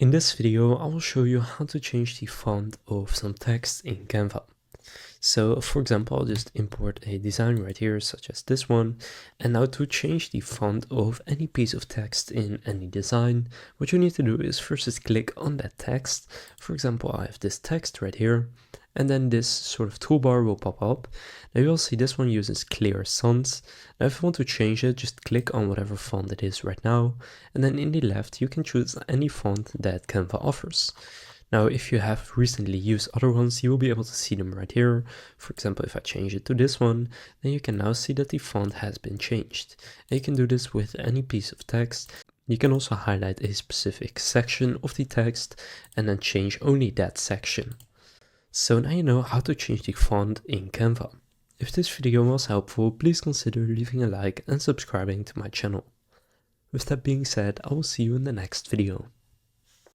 In this video, I will show you how to change the font of some text in Canva. So for example, I'll just import a design right here, such as this one. And now to change the font of any piece of text in any design, what you need to do is first just click on that text. For example, I have this text right here, and then this sort of toolbar will pop up. Now you'll see this one uses clear sans. Now if you want to change it, just click on whatever font it is right now, and then in the left you can choose any font that Canva offers. Now if you have recently used other ones, you will be able to see them right here. For example, if I change it to this one, then you can now see that the font has been changed. And you can do this with any piece of text. You can also highlight a specific section of the text and then change only that section. So now you know how to change the font in Canva. If this video was helpful, please consider leaving a like and subscribing to my channel. With that being said, I will see you in the next video.